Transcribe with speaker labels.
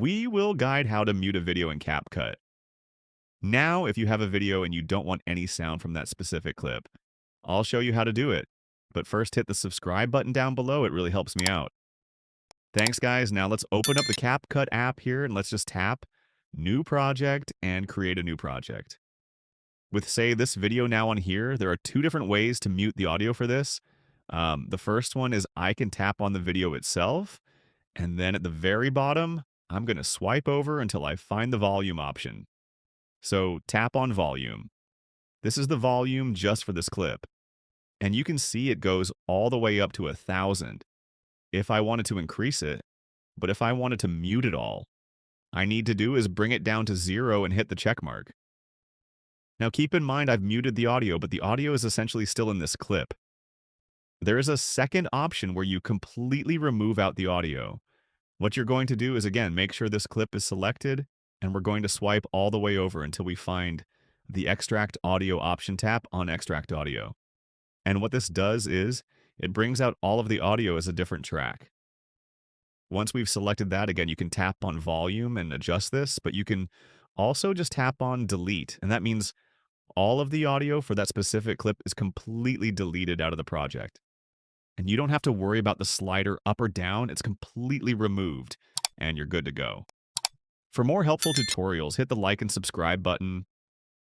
Speaker 1: we will guide how to mute a video in CapCut. Now, if you have a video and you don't want any sound from that specific clip, I'll show you how to do it. But first, hit the subscribe button down below. It really helps me out. Thanks, guys. Now let's open up the CapCut app here and let's just tap New Project and create a new project. With, say, this video now on here, there are two different ways to mute the audio for this. The first one is I can tap on the video itself, and then at the very bottom, I'm going to swipe over until I find the volume option. So tap on volume. This is the volume just for this clip. And you can see it goes all the way up to 1,000 if I wanted to increase it. But if I wanted to mute it all, I need to do is bring it down to 0 and hit the check mark. Now keep in mind I've muted the audio, but the audio is essentially still in this clip. There is a second option where you completely remove out the audio. What you're going to do is, again, make sure this clip is selected, and we're going to swipe all the way over until we find the Extract Audio option. Tap on Extract Audio. And what this does is it brings out all of the audio as a different track. Once we've selected that, again, you can tap on volume and adjust this, but you can also just tap on delete. And that means all of the audio for that specific clip is completely deleted out of the project. And you don't have to worry about the slider up or down. It's completely removed, and you're good to go. For more helpful tutorials, hit the like and subscribe button.